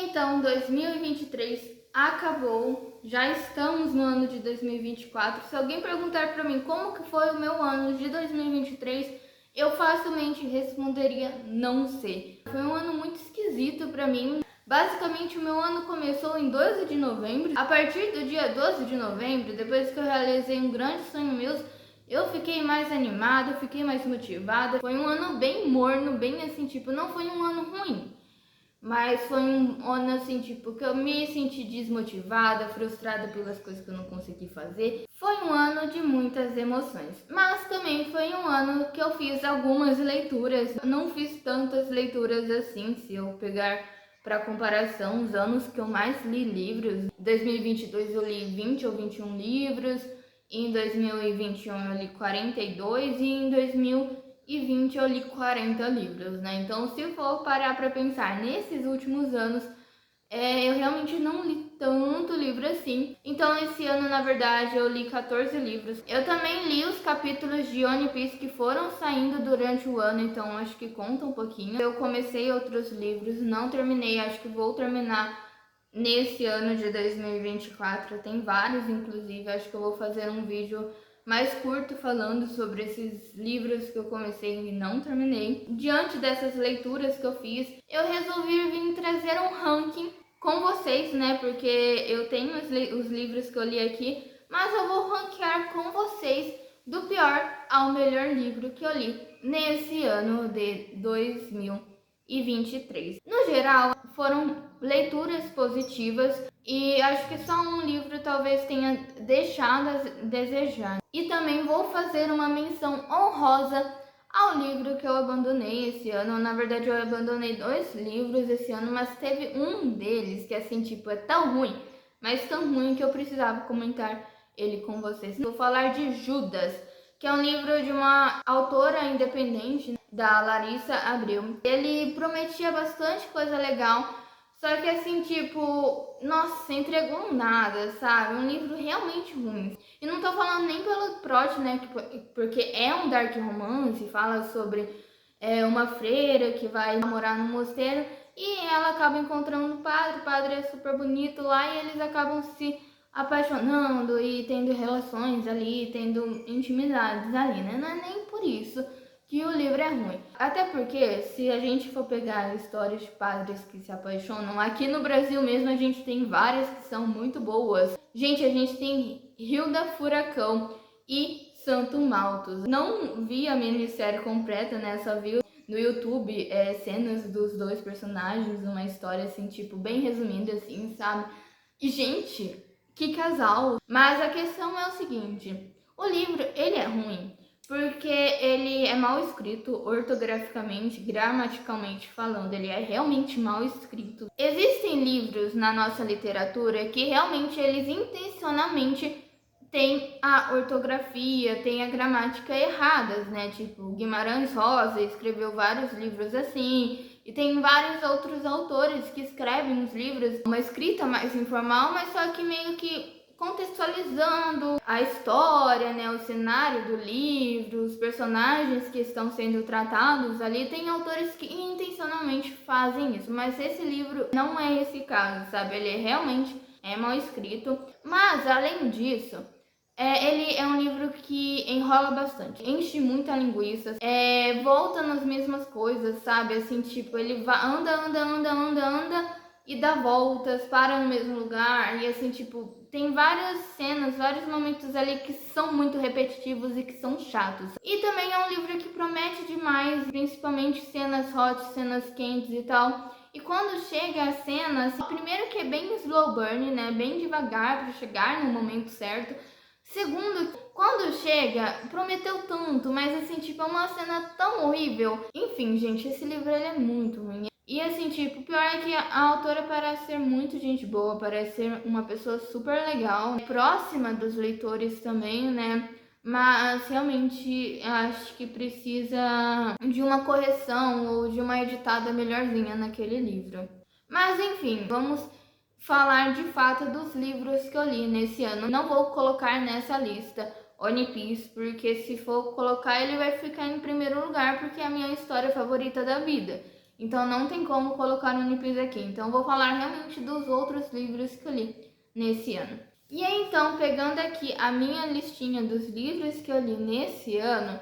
Então, 2023 acabou, já estamos no ano de 2024. Se alguém perguntar para mim como que foi o meu ano de 2023, eu facilmente responderia não sei. Foi um ano muito esquisito para mim. Basicamente, o meu ano começou em 12 de novembro. A partir do dia 12 de novembro, depois que eu realizei um grande sonho meu, eu fiquei mais animada, fiquei mais motivada. Foi um ano bem morno, bem assim, tipo, não foi um ano ruim. Mas foi um ano assim, tipo, que eu me senti desmotivada, frustrada pelas coisas que eu não consegui fazer. Foi um ano de muitas emoções. Mas também foi um ano que eu fiz algumas leituras. Eu não fiz tantas leituras assim, se eu pegar para comparação os anos que eu mais li livros. Em 2022 eu li 20 ou 21 livros. Em 2021 eu li 42 e em 2020 eu li 40 livros, né? Então, se for parar para pensar nesses últimos anos, eu realmente não li tanto livro assim. Então, esse ano, na verdade, eu li 14 livros. Eu também li os capítulos de One Piece que foram saindo durante o ano, então acho que conta um pouquinho. Eu comecei outros livros, não terminei, acho que vou terminar nesse ano de 2024. Tem vários, inclusive, acho que eu vou fazer um vídeo mais curto falando sobre esses livros que eu comecei e não terminei. Diante dessas leituras que eu fiz, eu resolvi vir trazer um ranking com vocês, né? Porque eu tenho os livros que eu li aqui, mas eu vou ranquear com vocês do pior ao melhor livro que eu li nesse ano de 2023. No geral, foram leituras positivas e acho que só um livro talvez tenha deixado a desejar. E também vou fazer uma menção honrosa ao livro que eu abandonei esse ano. Na verdade, eu abandonei 2 livros esse ano, mas teve um deles que, assim, tipo, é tão ruim, mas tão ruim que eu precisava comentar ele com vocês. Vou falar de Judas, que é um livro de uma autora independente, da Larissa Abreu. Ele prometia bastante coisa legal, só que assim, tipo, nossa, entregou nada, sabe? Um livro realmente ruim. E não tô falando nem pelo plot, né? Porque é um dark romance, fala sobre uma freira que vai morar no mosteiro e ela acaba encontrando o padre é super bonito lá e eles acabam se apaixonando e tendo relações ali, tendo intimidades ali, né? Não é nem por isso que o livro é ruim. Até porque, se a gente for pegar histórias de padres que se apaixonam, aqui no Brasil mesmo a gente tem várias que são muito boas. Gente, a gente tem Hilda Furacão e Santo Maltos. Não vi a minissérie completa, né? Só vi no YouTube cenas dos dois personagens, uma história assim, tipo, bem resumida assim, sabe? E, gente, que casal! Mas a questão é o seguinte, o livro, ele é ruim porque ele é mal escrito ortograficamente, gramaticalmente falando, ele é realmente mal escrito. Existem livros na nossa literatura que realmente eles intencionalmente têm a ortografia, têm a gramática erradas, né? Tipo, Guimarães Rosa escreveu vários livros assim, e tem vários outros autores que escrevem os livros, uma escrita mais informal, mas só que meio que contextualizando a história, né, o cenário do livro, os personagens que estão sendo tratados ali. Tem autores que intencionalmente fazem isso, mas esse livro não é esse caso, sabe? Ele realmente é mal escrito, mas além disso, ele é um livro que enrola bastante, enche muita linguiça, volta nas mesmas coisas, sabe? Assim, tipo, ele anda e dá voltas, para no mesmo lugar, e assim, tipo, tem várias cenas, vários momentos ali que são muito repetitivos e que são chatos. E também é um livro que promete demais, principalmente cenas hot, cenas quentes e tal. E quando chega a cena, assim, primeiro que é bem slow burn, né, bem devagar para chegar no momento certo. Segundo, quando chega, prometeu tanto, mas assim, tipo, é uma cena tão horrível. Enfim, gente, esse livro ele é muito ruim. E assim, tipo, o pior é que a autora parece ser muito gente boa, parece ser uma pessoa super legal, próxima dos leitores também, né? Mas realmente acho que precisa de uma correção ou de uma editada melhorzinha naquele livro. Mas enfim, vamos falar de fato dos livros que eu li nesse ano. Não vou colocar nessa lista One Piece, porque se for colocar ele vai ficar em primeiro lugar, porque é a minha história favorita da vida. Então não tem como colocar One Piece aqui. Então eu vou falar realmente dos outros livros que eu li nesse ano. E aí, então, pegando aqui a minha listinha dos livros que eu li nesse ano,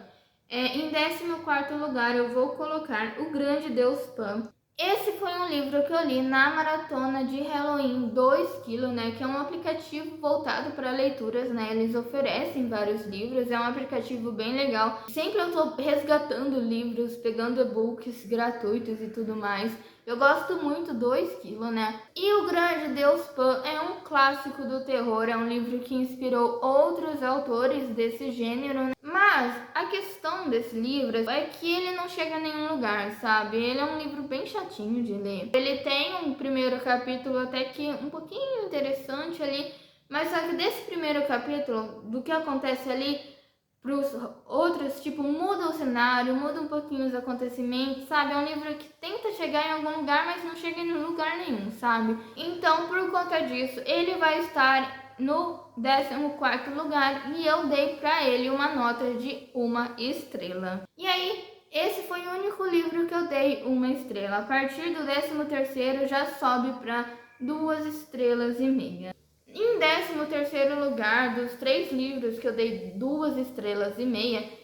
em 14º lugar eu vou colocar O Grande Deus Pan. Esse foi um livro que eu li na maratona de Halloween 2kg, né, que é um aplicativo voltado para leituras, né, eles oferecem vários livros, é um aplicativo bem legal. Sempre eu tô resgatando livros, pegando e-books gratuitos e tudo mais. Eu gosto muito do 2kg, né? E O Grande Deus Pan é um clássico do terror, é um livro que inspirou outros autores desse gênero, né? Mas a questão desse livro é que ele não chega a nenhum lugar, sabe? Ele é um livro bem chatinho de ler. Ele tem um primeiro capítulo até que um pouquinho interessante ali, mas só que desse primeiro capítulo, do que acontece ali, para os outros, tipo, muda o cenário, muda um pouquinho os acontecimentos, sabe? É um livro que tenta chegar em algum lugar, mas não chega em lugar nenhum, sabe? Então, por conta disso, ele vai estar no 14º lugar e eu dei para ele uma nota de 1 estrela. E aí, esse foi o único livro que eu dei 1 estrela. A partir do 13º já sobe para 2,5 estrelas. Em 13º lugar, dos 3 livros que eu dei 2,5 estrelas,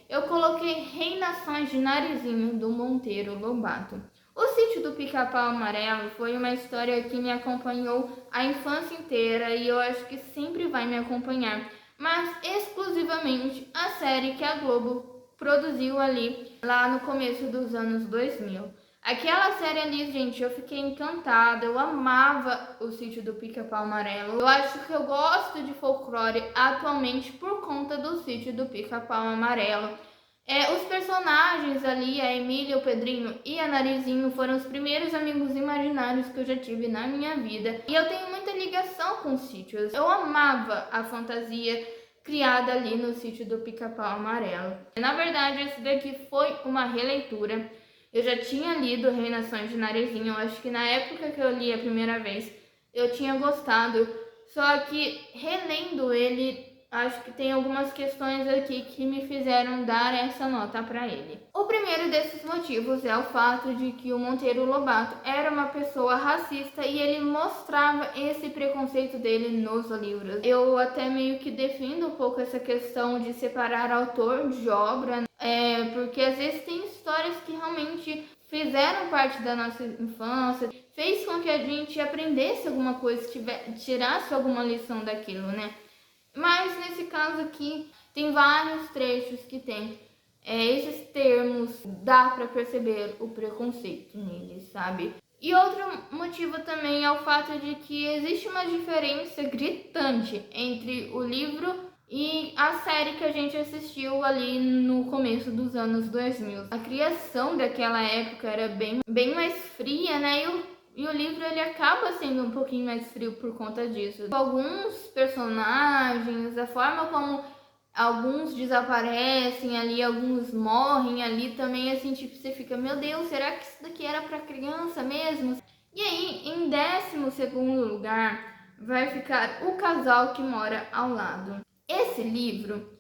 eu coloquei Reinações de Narizinho, do Monteiro Lobato. O Sítio do Pica-Pau Amarelo foi uma história que me acompanhou a infância inteira e eu acho que sempre vai me acompanhar, mas exclusivamente a série que a Globo produziu ali, lá no começo dos anos 2000. Aquela série ali, gente, eu fiquei encantada, eu amava o Sítio do Pica-Pau Amarelo. Eu acho que eu gosto de folclore atualmente por conta do Sítio do Pica-Pau Amarelo. Os personagens ali, a Emília, o Pedrinho e a Narizinho, foram os primeiros amigos imaginários que eu já tive na minha vida. E eu tenho muita ligação com os sítios. Eu amava a fantasia criada ali no Sítio do Pica-Pau Amarelo. Na verdade, esse daqui foi uma releitura. Eu já tinha lido Reinações de Narizinho, eu acho que na época que eu li a primeira vez eu tinha gostado, só que relendo ele, acho que tem algumas questões aqui que me fizeram dar essa nota para ele. O primeiro desses motivos é o fato de que o Monteiro Lobato era uma pessoa racista e ele mostrava esse preconceito dele nos livros. Eu até meio que defendo um pouco essa questão de separar autor de obra, porque às vezes tem histórias que realmente fizeram parte da nossa infância, fez com que a gente aprendesse alguma coisa, tirasse alguma lição daquilo, né? Mas nesse caso aqui, tem vários trechos que tem esses termos, dá para perceber o preconceito neles, sabe? E outro motivo também é o fato de que existe uma diferença gritante entre o livro e a série que a gente assistiu ali no começo dos anos 2000. A criação daquela época era bem mais fria, né? E o livro ele acaba sendo um pouquinho mais frio por conta disso. Alguns personagens, a forma como alguns desaparecem ali, alguns morrem ali também, assim, tipo, você fica, meu Deus, será que isso daqui era para criança mesmo? E aí, em 12º lugar, vai ficar O Casal que Mora ao Lado. Esse livro,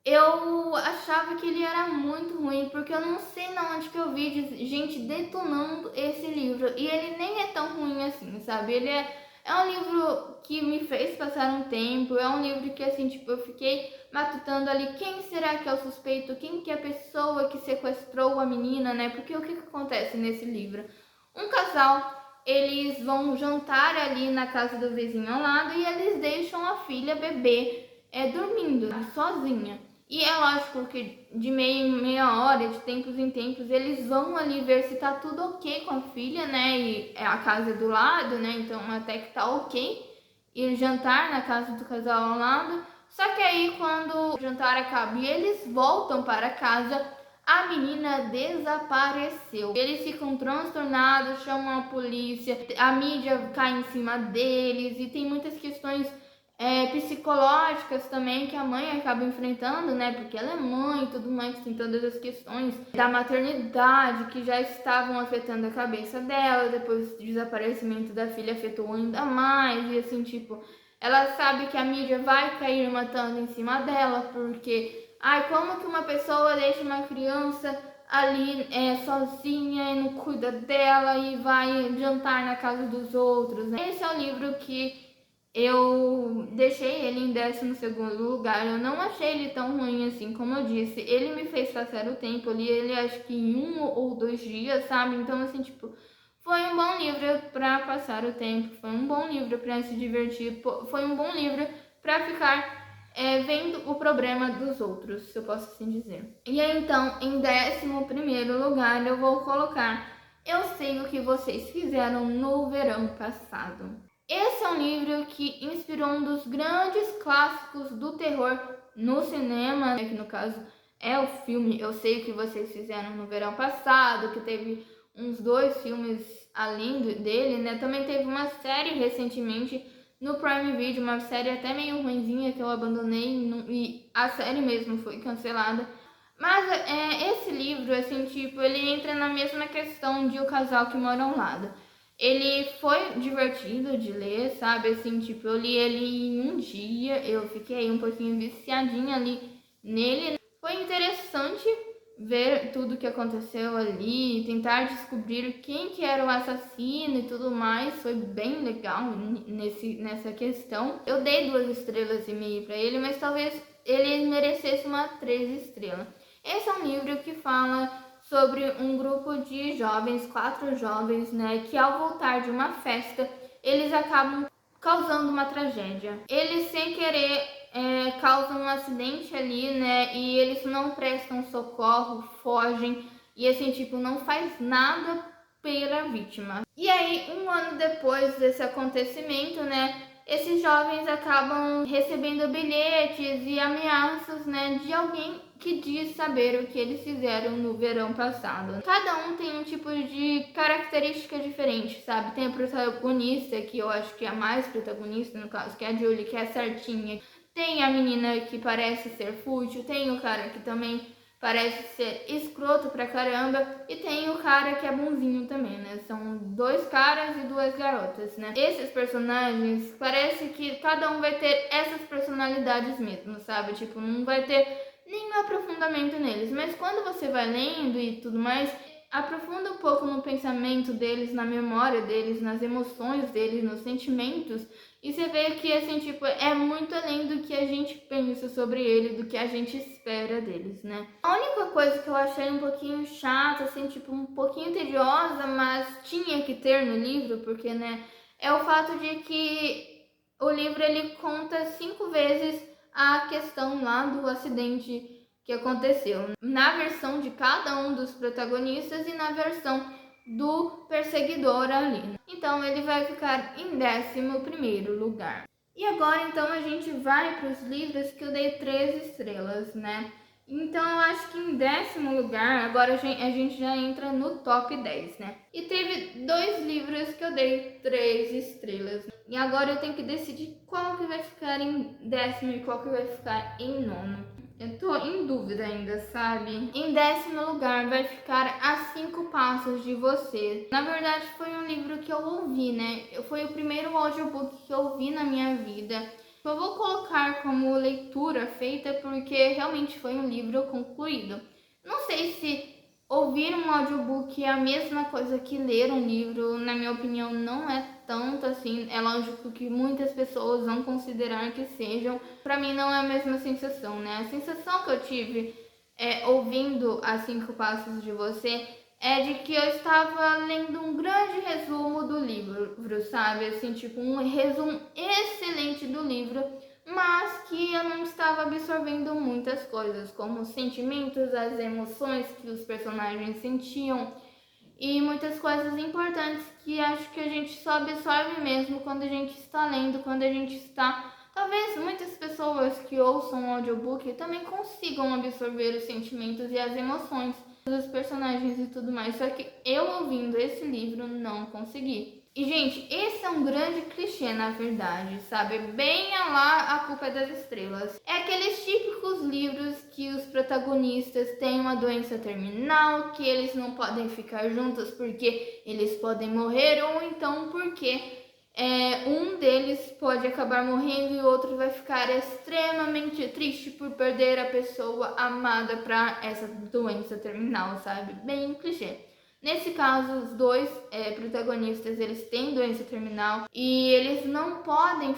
eu achava que ele era muito ruim, porque eu não sei na onde que eu vi gente detonando esse livro. E ele nem é tão ruim assim, sabe? Ele é um livro que me fez passar um tempo, é um livro que, assim, tipo, eu fiquei matutando ali, quem será que é o suspeito? Quem que é a pessoa que sequestrou a menina, né? Porque o que acontece nesse livro? Um casal, eles vão jantar ali na casa do vizinho ao lado e eles deixam a filha bebê dormindo sozinha. E é lógico que de meia em meia hora, de tempos em tempos, eles vão ali ver se tá tudo ok com a filha, né? E a casa é do lado, né? Então até que tá ok ir jantar na casa do casal ao lado. Só que aí quando o jantar acaba e eles voltam para casa, a menina desapareceu. Eles ficam transtornados, chamam a polícia, a mídia cai em cima deles e tem muitas questões psicológicas também que a mãe acaba enfrentando, né? Porque ela é mãe e tudo mais, tem todas as questões da maternidade que já estavam afetando a cabeça dela, depois do desaparecimento da filha afetou ainda mais, e assim, tipo, ela sabe que a mídia vai cair matando em cima dela, porque, ai, como que uma pessoa deixa uma criança ali sozinha e não cuida dela e vai jantar na casa dos outros, né? Esse é o livro que eu deixei ele em 12º lugar. Eu não achei ele tão ruim assim, como eu disse. Ele me fez passar o tempo. Eu li ele acho que em 1 ou 2 dias, sabe? Então, assim, tipo, foi um bom livro para passar o tempo. Foi um bom livro para se divertir. Foi um bom livro para ficar vendo o problema dos outros, se eu posso assim dizer. E aí, então, em 11º lugar, eu vou colocar Eu Sei o que Vocês Fizeram no Verão Passado. Esse é um livro que inspirou um dos grandes clássicos do terror no cinema, né, que no caso é o filme Eu Sei o que Vocês Fizeram no Verão Passado, que teve uns 2 filmes além dele, né? Também teve uma série recentemente no Prime Video, uma série até meio ruinzinha que eu abandonei e a série mesmo foi cancelada. Mas esse livro, assim, tipo, ele entra na mesma questão de O Casal que Mora ao Lado. Ele foi divertido de ler, sabe? Assim, tipo, eu li ele em um dia, eu fiquei um pouquinho viciadinha ali nele. Foi interessante ver tudo que aconteceu ali, tentar descobrir quem que era o assassino e tudo mais. Foi bem legal nessa questão. Eu dei 2,5 estrelas para ele, mas talvez ele merecesse uma 3 estrelas. Esse é um livro que fala sobre um grupo de jovens, 4 jovens, né, que ao voltar de uma festa, eles acabam causando uma tragédia. Eles, sem querer, causam um acidente ali, né, e eles não prestam socorro, fogem, e assim, tipo, não faz nada pela vítima. E aí, 1 ano depois desse acontecimento, né, esses jovens acabam recebendo bilhetes e ameaças, né, de alguém que diz saber o que eles fizeram no verão passado. Cada um tem um tipo de característica diferente, sabe? Tem a protagonista, que eu acho que é a mais protagonista, no caso, que é a Julie, que é certinha. Tem a menina que parece ser fútil, tem o cara que também parece ser escroto pra caramba, e tem o cara que é bonzinho também, né? São 2 caras e 2 garotas, né? Esses personagens, parece que cada um vai ter essas personalidades mesmo, sabe? Tipo, não vai ter nenhum aprofundamento neles, mas quando você vai lendo e tudo mais, aprofunda um pouco no pensamento deles, na memória deles, nas emoções deles, nos sentimentos, e você vê que, assim, tipo, é muito além do que a gente pensa sobre ele, do que a gente espera deles, né? A única coisa que eu achei um pouquinho chata, assim, tipo, um pouquinho tediosa, mas tinha que ter no livro, porque, né, é o fato de que o livro, ele conta 5 vezes a questão lá do acidente que aconteceu, na versão de cada um dos protagonistas e na versão do perseguidor ali. Então ele vai ficar em 11º lugar. E agora então a gente vai para os livros que eu dei 3 estrelas, né? Então eu acho que em 10º lugar, agora a gente já entra no top 10, né? E teve 2 livros que eu dei 3 estrelas. E agora eu tenho que decidir qual que vai ficar em 10º e qual que vai ficar em 9º. Eu tô em dúvida ainda, sabe? Em 10º lugar vai ficar A 5 Passos de Você. Na verdade foi um livro que eu ouvi, né? Foi o primeiro audiobook que eu ouvi na minha vida. Eu vou colocar como leitura feita porque realmente foi um livro concluído. Não sei se ouvir um audiobook é a mesma coisa que ler um livro. Na minha opinião, não é tanto assim. É lógico que muitas pessoas vão considerar que sejam. Pra mim não é a mesma sensação, né? A sensação que eu tive ouvindo A 5 Passos de Você é de que eu estava lendo um grande resumo do livro, sabe? Assim, tipo, um resumo excelente do livro, mas que eu não estava absorvendo muitas coisas, como os sentimentos, as emoções que os personagens sentiam e muitas coisas importantes que acho que a gente só absorve mesmo quando a gente está lendo, quando a gente está... Talvez muitas pessoas que ouçam o audiobook também consigam absorver os sentimentos e as emoções dos personagens e tudo mais, só que eu ouvindo esse livro não consegui. E, gente, esse é um grande clichê, na verdade, sabe? Bem a lá A Culpa é das Estrelas. É aqueles típicos livros que os protagonistas têm uma doença terminal, que eles não podem ficar juntos porque eles podem morrer, ou então porque um deles pode acabar morrendo e o outro vai ficar extremamente triste por perder a pessoa amada para essa doença terminal, sabe? Bem clichê. Nesse caso, os dois protagonistas, eles têm doença terminal e eles não podem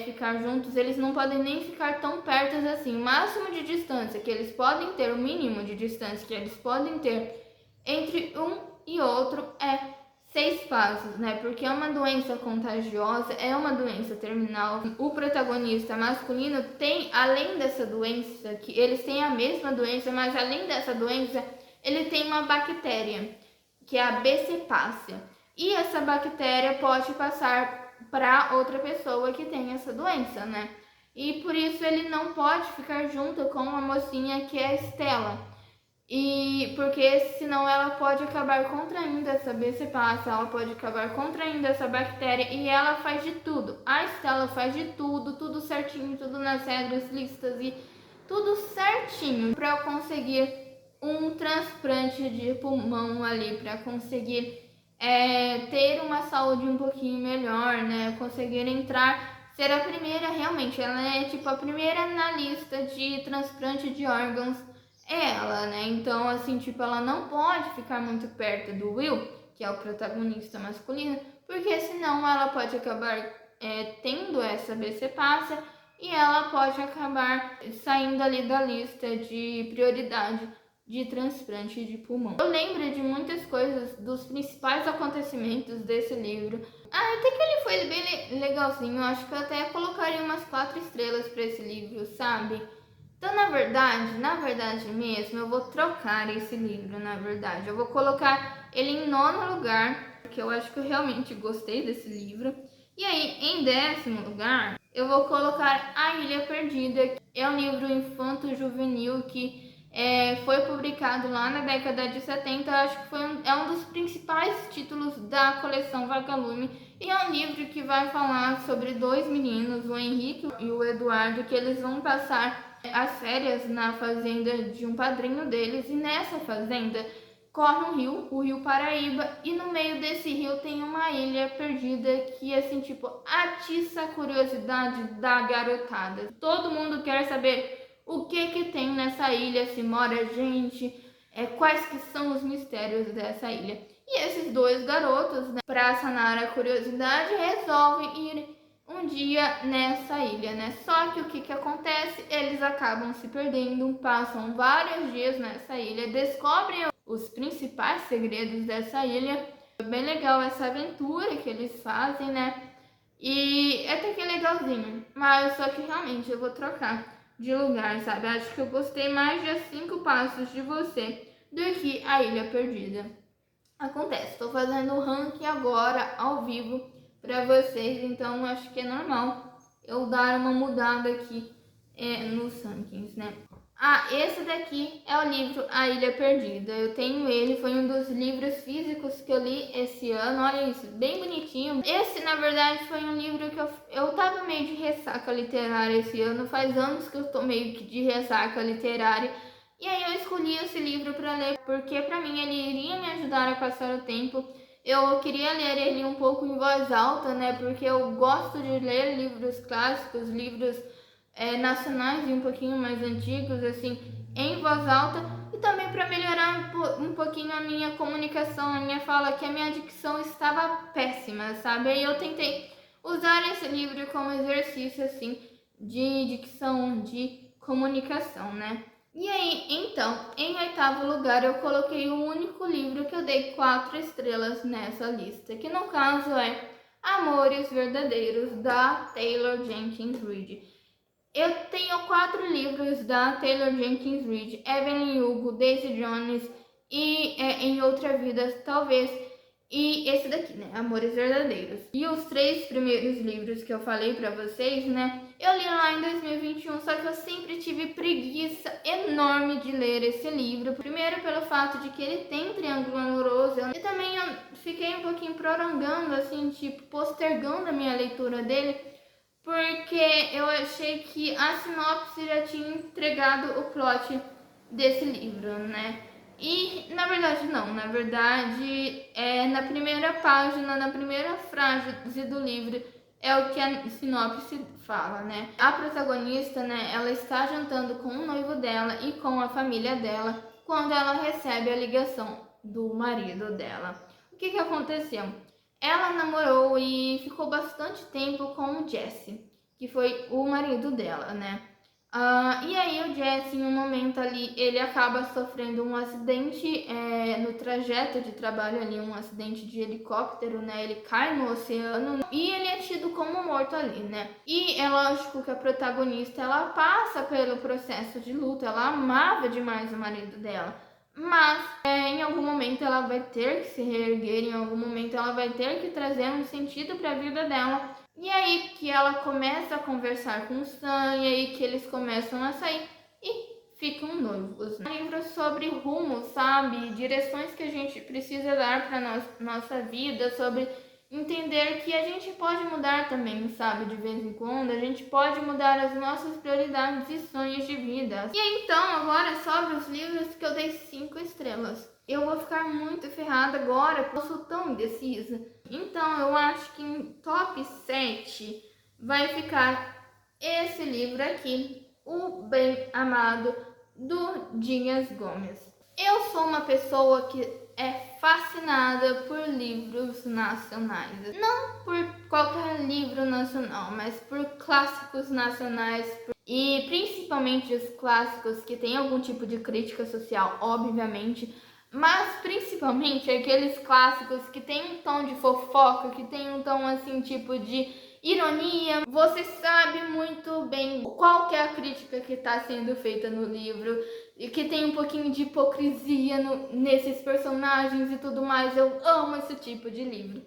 ficar juntos, eles não podem nem ficar tão perto assim. O máximo de distância que eles podem ter, o mínimo de distância que eles podem ter entre um e outro é 6 passos, né? Porque é uma doença contagiosa, é uma doença terminal. O protagonista masculino tem, além dessa doença, que eles têm a mesma doença, mas além dessa doença, ele tem uma bactéria, que é a B. cepacia. E essa bactéria pode passar para outra pessoa que tem essa doença, né? E por isso ele não pode ficar junto com a mocinha que é a Stella. E porque senão ela pode acabar contraindo essa B. cepacia, ela pode acabar contraindo essa bactéria e ela faz de tudo. A Stella faz de tudo, tudo certinho, tudo nas regras, listas e tudo certinho para eu conseguir um transplante de pulmão ali, para conseguir ter uma saúde um pouquinho melhor, né? Conseguir entrar, ser a primeira realmente, ela é tipo a primeira na lista de transplante de órgãos. É ela, né? Então, assim, tipo, ela não pode ficar muito perto do Will, que é o protagonista masculino, porque senão ela pode acabar tendo essa B. cepacia e ela pode acabar saindo ali da lista de prioridade de transplante de pulmão. Eu lembro de muitas coisas, dos principais acontecimentos desse livro. Até que ele foi bem legalzinho, eu acho que eu até colocaria umas 4 estrelas para esse livro, sabe? Então, na verdade mesmo, eu vou trocar esse livro, na verdade. Eu vou colocar ele em 9º lugar, porque eu acho que eu realmente gostei desse livro. E aí, em 10º lugar, eu vou colocar A Ilha Perdida. É um livro infanto-juvenil que foi publicado lá na década de 70. Eu acho que é um dos principais títulos da coleção Vagalume. E é um livro que vai falar sobre 2 meninos, o Henrique e o Eduardo, que eles vão passar as férias na fazenda de um padrinho deles, e nessa fazenda corre um rio, o Rio Paraíba, e no meio desse rio tem uma ilha perdida que, assim, tipo, atiça a curiosidade da garotada. Todo mundo quer saber o que tem nessa ilha, se mora gente, quais que são os mistérios dessa ilha. E esses 2 garotos, né, para sanar a curiosidade, resolvem ir um dia nessa ilha, né? Só que o que acontece? Eles acabam se perdendo, passam vários dias nessa ilha, descobrem os principais segredos dessa ilha. É bem legal essa aventura que eles fazem, né? E até que é legalzinho, mas só que realmente eu vou trocar de lugar, sabe? Acho que eu gostei mais de 5 passos de você do que A Ilha Perdida. Acontece, estou fazendo o ranking agora, ao vivo, para vocês, então acho que é normal eu dar uma mudada aqui nos rankings, né? Esse daqui é o livro A Ilha Perdida. Eu tenho ele, foi um dos livros físicos que eu li esse ano. Olha isso, bem bonitinho. Esse, na verdade, foi um livro que eu tava meio de ressaca literária esse ano. Faz anos que eu tô meio que de ressaca literária. E aí eu escolhi esse livro para ler, porque para mim ele iria me ajudar a passar o tempo. Eu queria ler ele um pouco em voz alta, né? Porque eu gosto de ler livros clássicos, livros nacionais e um pouquinho mais antigos, assim, em voz alta. E também para melhorar um pouquinho a minha comunicação, a minha fala, que a minha dicção estava péssima, sabe? Aí eu tentei usar esse livro como exercício, assim, de dicção, de comunicação, né? E aí, então, em 8º lugar, eu coloquei o único livro que eu dei 4 estrelas nessa lista, que no caso é Amores Verdadeiros, da Taylor Jenkins Reid. Eu tenho 4 livros da Taylor Jenkins Reid, Evelyn Hugo, Daisy Jones e Em Outra Vida, talvez, e esse daqui, né, Amores Verdadeiros. E os 3 primeiros livros que eu falei pra vocês, né, eu li lá em 2021, só que eu sempre tive preguiça enorme de ler esse livro. Primeiro pelo fato de que ele tem triângulo amoroso, e também eu fiquei um pouquinho prolongando, assim, tipo, postergando a minha leitura dele, porque eu achei que a sinopse já tinha entregado o plot desse livro, né? E na verdade não, na verdade na primeira página, na primeira frase do livro é o que a sinopse fala, né? A protagonista, né, ela está jantando com o noivo dela e com a família dela quando ela recebe a ligação do marido dela. O que aconteceu? Ela namorou e ficou bastante tempo com o Jesse, que foi o marido dela, né? E aí o Jesse, em um momento ali, ele acaba sofrendo um acidente no trajeto de trabalho ali, um acidente de helicóptero, né? Ele cai no oceano e ele é tido como morto ali, né? E é lógico que a protagonista, ela passa pelo processo de luto, ela amava demais o marido dela. Mas em algum momento ela vai ter que se reerguer, em algum momento ela vai ter que trazer um sentido para a vida dela. E aí que ela começa a conversar com o Sam, e aí que eles começam a sair e ficam noivos. É um livro sobre rumo, sabe? Direções que a gente precisa dar para nossa vida, sobre entender que a gente pode mudar também, sabe? De vez em quando, a gente pode mudar as nossas prioridades e sonhos de vida. E aí, então, agora sobre os livros que eu dei 5 estrelas. Eu vou ficar muito ferrada agora, porque eu sou tão indecisa. Então, eu acho que em top 7 vai ficar esse livro aqui, O Bem Amado, do Dias Gomes. Eu sou uma pessoa que é fascinada por livros nacionais. Não por qualquer livro nacional, mas por clássicos nacionais. E principalmente os clássicos que têm algum tipo de crítica social, obviamente. Mas principalmente aqueles clássicos que tem um tom de fofoca, que tem um tom assim, tipo de ironia. Você sabe muito bem qual que é a crítica que está sendo feita no livro e que tem um pouquinho de hipocrisia nesses personagens e tudo mais. Eu amo esse tipo de livro.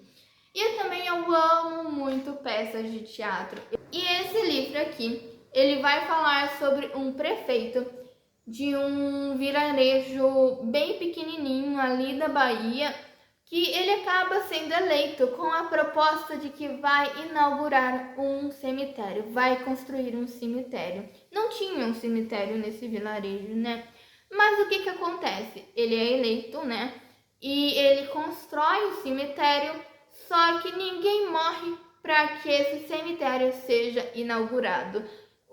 E também eu amo muito peças de teatro. E esse livro aqui, ele vai falar sobre um prefeito de um vilarejo bem pequenininho ali da Bahia, que ele acaba sendo eleito com a proposta de que vai inaugurar um cemitério, vai construir um cemitério. Não tinha um cemitério nesse vilarejo, né? Mas o que acontece? Ele é eleito, né? E ele constrói o cemitério, só que ninguém morre para que esse cemitério seja inaugurado.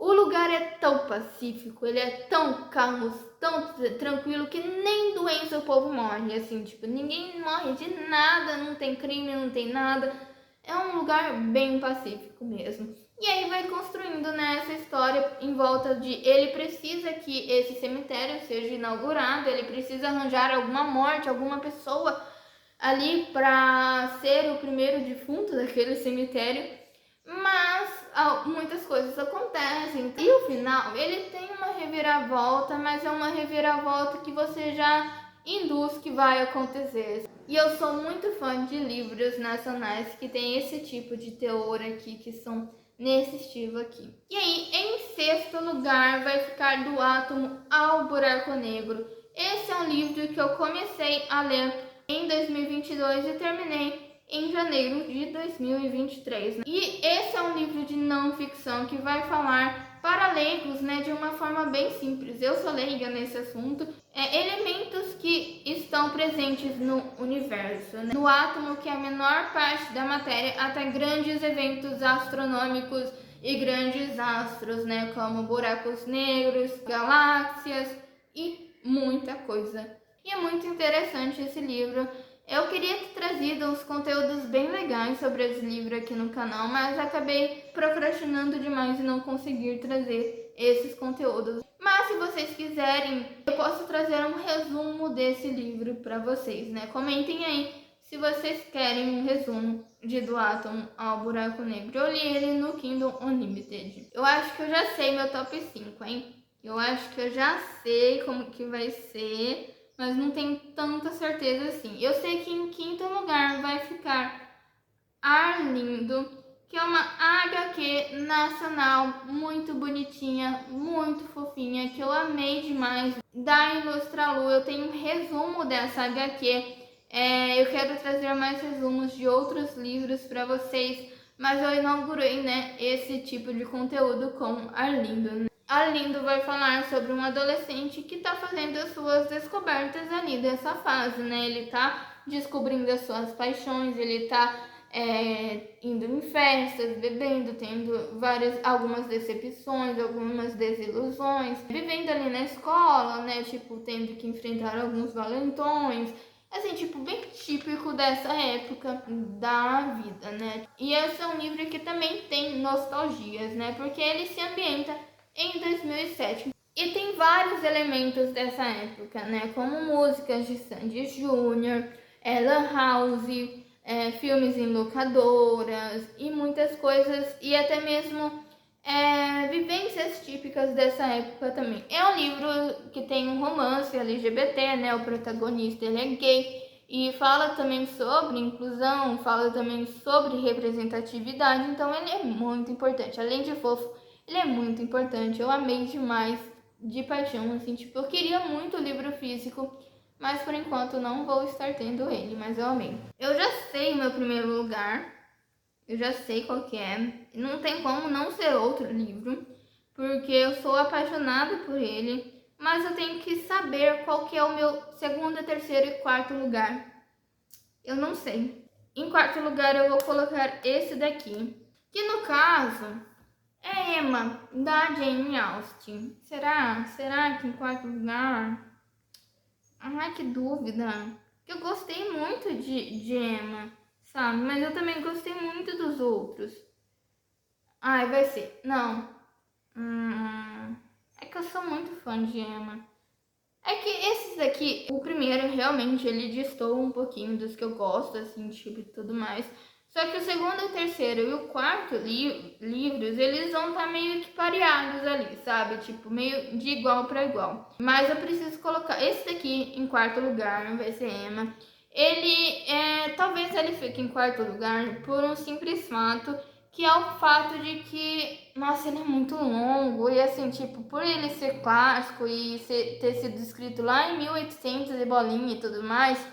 O lugar é tão pacífico, ele é tão calmo, tão tranquilo que nem doença o povo morre, assim, tipo, ninguém morre de nada, não tem crime, não tem nada. É um lugar bem pacífico mesmo. E aí vai construindo, né, essa história em volta de ele precisa que esse cemitério seja inaugurado, ele precisa arranjar alguma morte, alguma pessoa ali para ser o primeiro defunto daquele cemitério. Mas muitas coisas acontecem. E o final, ele tem uma reviravolta, mas é uma reviravolta que você já induz que vai acontecer. E eu sou muito fã de livros nacionais que tem esse tipo de teor aqui, que são nesse estilo aqui. E aí, em sexto lugar, vai ficar Do Átomo ao Buraco Negro. Esse é um livro que eu comecei a ler em 2022 e terminei em janeiro de 2023. E esse é um livro de não ficção que vai falar para leigos, né, de uma forma bem simples. Eu sou leiga nesse assunto. Elementos que estão presentes no universo, né? No átomo, que é a menor parte da matéria, até grandes eventos astronômicos e grandes astros, né, como buracos negros, galáxias e muita coisa. E é muito interessante esse livro. Eu queria ter trazido uns conteúdos bem legais sobre esse livro aqui no canal, mas acabei procrastinando demais e não consegui trazer esses conteúdos. Mas se vocês quiserem, eu posso trazer um resumo desse livro para vocês, né? Comentem aí se vocês querem um resumo de Do Átomo ao Buraco Negro. Eu li ele no Kindle Unlimited. Eu acho que eu já sei meu top 5, hein? Eu acho que eu já sei como que vai ser, mas não tenho tanta certeza assim. Eu sei que em quinto lugar vai ficar Arlindo, que é uma HQ nacional muito bonitinha, muito fofinha, que eu amei demais, da Ilustralu. Eu tenho um resumo dessa HQ. Eu quero trazer mais resumos de outros livros para vocês, mas eu inaugurei, né, esse tipo de conteúdo com Arlindo. A Lindo vai falar sobre um adolescente que está fazendo as suas descobertas ali dessa fase, né? Ele está descobrindo as suas paixões, ele está indo em festas, bebendo, tendo algumas decepções, algumas desilusões, vivendo ali na escola, né? Tipo, tendo que enfrentar alguns valentões, assim, tipo, bem típico dessa época da vida, né? E esse é um livro que também tem nostalgias, né? Porque ele se ambienta em 2007. E tem vários elementos dessa época, né? Como músicas de Sandy Júnior, Lan House, filmes em locadoras e muitas coisas, e até mesmo vivências típicas dessa época também. É um livro que tem um romance LGBT, né? O protagonista ele é gay e fala também sobre inclusão, fala também sobre representatividade, então ele é muito importante. Além de fofo, ele é muito importante. Eu amei demais, de paixão, assim, tipo, eu queria muito o livro físico, mas por enquanto não vou estar tendo ele, mas eu amei. Eu já sei o meu primeiro lugar, eu já sei qual que é, não tem como não ser outro livro, porque eu sou apaixonada por ele, mas eu tenho que saber qual que é o meu segundo, terceiro e quarto lugar. Eu não sei. Em quarto lugar eu vou colocar esse daqui, que no caso é Emma, da Jane Austen. Será? Será que em quarto lugar? Ai, que dúvida. Eu gostei muito de Emma, sabe? Mas eu também gostei muito dos outros. Ai, vai ser. Não. É que eu sou muito fã de Emma. É que esses daqui, o primeiro realmente ele destoa um pouquinho dos que eu gosto, assim, tipo e tudo mais. Só que o segundo, o terceiro e o quarto livros, eles vão estar meio que pareados ali, sabe? Tipo, meio de igual para igual. Mas eu preciso colocar esse daqui em quarto lugar, vai ser Emma. Talvez ele fique em quarto lugar por um simples fato, que é o fato de que, nossa, ele é muito longo, e assim, tipo, por ele ser clássico e ter sido escrito lá em 1800 e bolinha e tudo mais,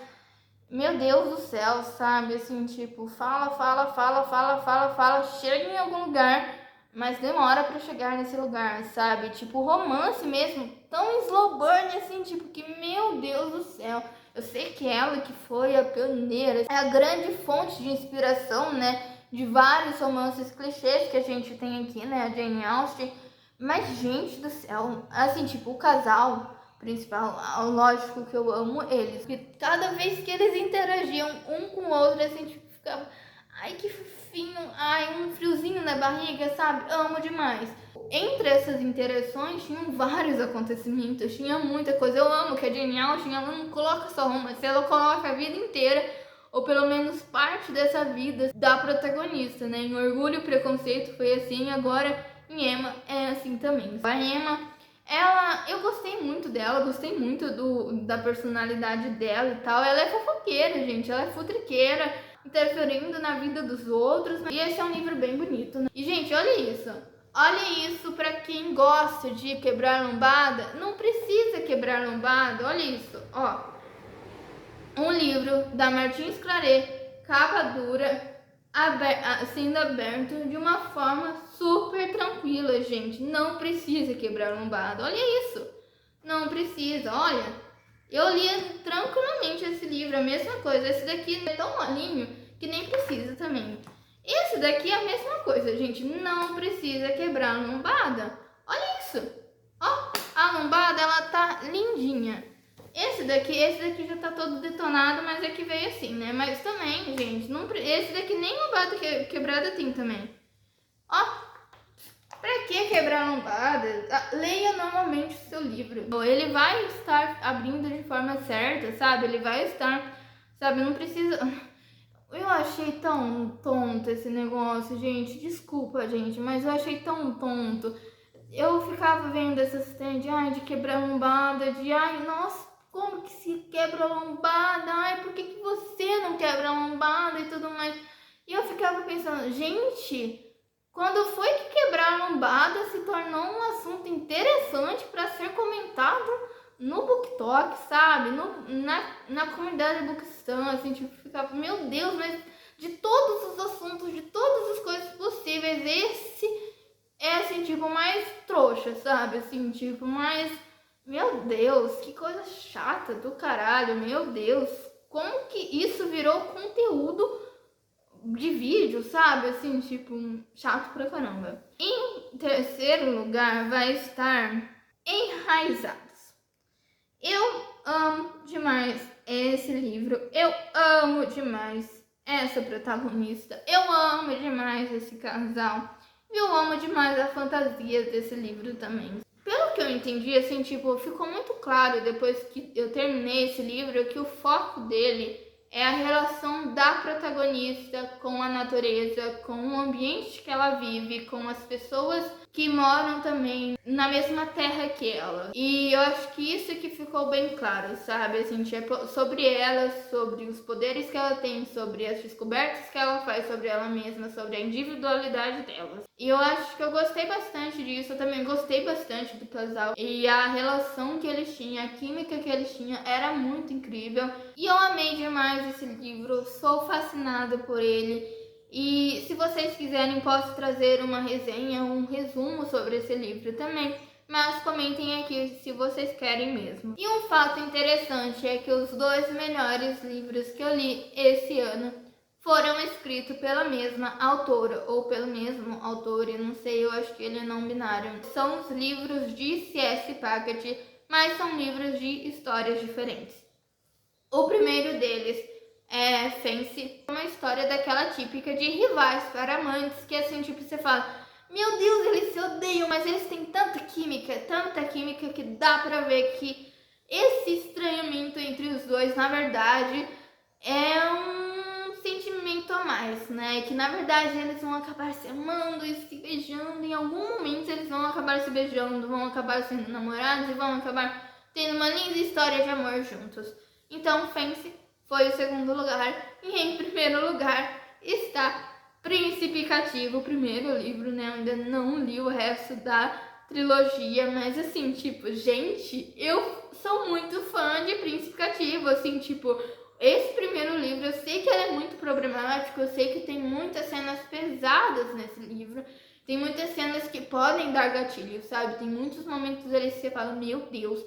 meu Deus do céu, sabe, assim, tipo, fala, chega em algum lugar, mas demora pra chegar nesse lugar, sabe, tipo, romance mesmo, tão slow burn, assim, tipo, que, meu Deus do céu, eu sei que ela que foi a pioneira, é a grande fonte de inspiração, né, de vários romances clichês que a gente tem aqui, né, a Jane Austen, mas, gente do céu, assim, tipo, o casal principal, lógico que eu amo eles, porque cada vez que eles interagiam um com o outro, assim, tipo, ficava, ai, que fofinho, ai, um friozinho na barriga, sabe, amo demais. Entre essas interações, tinham vários acontecimentos, tinha muita coisa, eu amo que a Jane Austen, ela não coloca só romance, ela coloca a vida inteira, ou pelo menos parte dessa vida da protagonista, né? Em Orgulho e Preconceito foi assim, agora em Emma é assim também. A Emma, eu gostei muito dela, gostei muito da personalidade dela e tal. Ela é fofoqueira, gente, ela é futriqueira, interferindo na vida dos outros. E esse é um livro bem bonito, né? E, gente, olha isso. Olha isso pra quem gosta de quebrar lombada. Não precisa quebrar lombada, olha isso, ó. Um livro da Martins Claret, capa dura, sendo aberto de uma forma super tranquila, gente. Não precisa quebrar lombada. Olha isso. Não precisa, olha. Eu lia tranquilamente esse livro, a mesma coisa. Esse daqui é tão molinho que nem precisa também. Esse daqui é a mesma coisa, gente. Não precisa quebrar lombada. Olha isso. Ó, a lombada, ela tá lindinha. Esse daqui já tá todo detonado, mas é que veio assim, né? Mas também, gente, esse daqui nem lombada quebrada tem também. Ó, pra que quebrar lombada? Leia normalmente o seu livro. Ele vai estar abrindo de forma certa, sabe? Ele vai estar, sabe? Não precisa... Eu achei tão tonto esse negócio, gente. Desculpa, gente, mas eu achei tão tonto. Eu ficava vendo essas trends, ai, de quebrar lombada, ai, nossa, como que se quebra a lombada? Ai, por que você não quebra a lombada e tudo mais? E eu ficava pensando, gente, quando foi que quebrar a lombada se tornou um assunto interessante para ser comentado no BookTok, sabe? Na comunidade Bookstan, assim, tipo, ficava, meu Deus, mas de todos os assuntos, de todas as coisas possíveis, esse é, assim, assim, tipo, mais trouxa, sabe? Assim, tipo, mais... Meu Deus, que coisa chata do caralho, meu Deus. Como que isso virou conteúdo de vídeo, sabe? Assim, tipo, chato pra caramba. Em terceiro lugar vai estar Enraizados. Eu amo demais esse livro, eu amo demais essa protagonista, eu amo demais esse casal, e eu amo demais a fantasia desse livro também. Pelo que eu entendi, assim, tipo, ficou muito claro depois que eu terminei esse livro que o foco dele é a relação da protagonista com a natureza, com o ambiente que ela vive, com as pessoas que moram também na mesma terra que ela. E eu acho que isso que ficou bem claro, sabe? Assim, tipo, sobre ela, sobre os poderes que ela tem, sobre as descobertas que ela faz sobre ela mesma, sobre a individualidade dela. E eu acho que eu gostei bastante disso, eu também gostei bastante do casal. E a relação que eles tinham, a química que eles tinham era muito incrível. E eu amei demais esse livro, sou fascinada por ele. E se vocês quiserem, posso trazer uma resenha, um resumo sobre esse livro também. Mas comentem aqui se vocês querem mesmo. E um fato interessante é que os 2 melhores livros que eu li esse ano foram escritos pela mesma autora, ou pelo mesmo autor, eu não sei, eu acho que ele é não binário. São os livros de C.S. Packet, mas são livros de histórias diferentes. O primeiro deles é Fence, uma história daquela típica de rivais para amantes, que assim, tipo, você fala, meu Deus, eles se odeiam, mas eles têm tanta química que dá pra ver que esse estranhamento entre os dois, na verdade, é um sentimento a mais, né? Que na verdade eles vão acabar se amando e se beijando, em algum momento eles vão acabar se beijando, vão acabar sendo namorados e vão acabar tendo uma linda história de amor juntos. Então, Fence foi o segundo lugar, e em primeiro lugar está Príncipe Cativo, o primeiro livro, né? Eu ainda não li o resto da trilogia, mas assim, tipo, gente, eu sou muito fã de Príncipe Cativo, assim, tipo, esse primeiro livro, eu sei que ele é muito problemático, eu sei que tem muitas cenas pesadas nesse livro, tem muitas cenas que podem dar gatilho, sabe? Tem muitos momentos ali que você fala, meu Deus.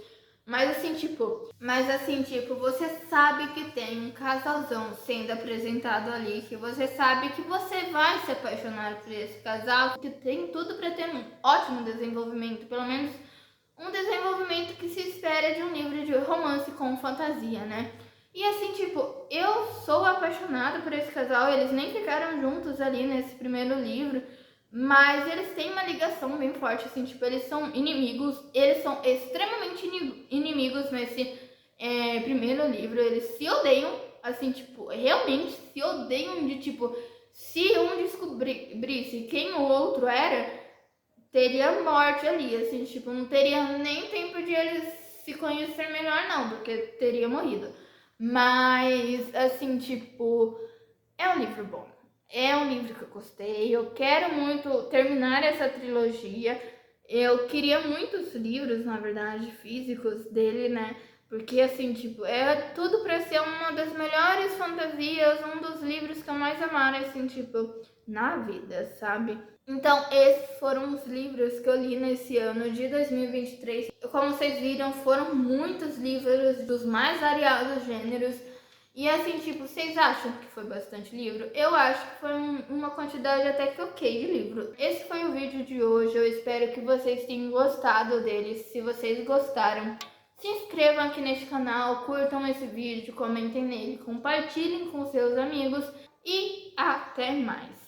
Mas assim, tipo, você sabe que tem um casalzão sendo apresentado ali, que você sabe que você vai se apaixonar por esse casal, que tem tudo para ter um ótimo desenvolvimento, pelo menos um desenvolvimento que se espera de um livro de romance com fantasia, né? E assim, tipo, eu sou apaixonada por esse casal, eles nem ficaram juntos ali nesse primeiro livro, mas eles têm uma ligação bem forte, assim, tipo, eles são inimigos, eles são extremamente inimigos nesse primeiro livro, eles se odeiam, assim, tipo, realmente se odeiam de, tipo, se um descobrisse quem o outro era, teria morte ali, assim, tipo, não teria nem tempo de eles se conhecer melhor não, porque teria morrido. Mas, assim, tipo, é um livro bom. É um livro que eu gostei, eu quero muito terminar essa trilogia. Eu queria muitos livros, na verdade, físicos dele, né? Porque, assim, tipo, é tudo pra ser uma das melhores fantasias, um dos livros que eu mais amar, assim, tipo, na vida, sabe? Então, esses foram os livros que eu li nesse ano de 2023. Como vocês viram, foram muitos livros dos mais variados gêneros. E assim, tipo, vocês acham que foi bastante livro? Eu acho que foi uma quantidade até que ok de livro. Esse foi o vídeo de hoje, eu espero que vocês tenham gostado dele. Se vocês gostaram, se inscrevam aqui neste canal, curtam esse vídeo, comentem nele, compartilhem com seus amigos e até mais!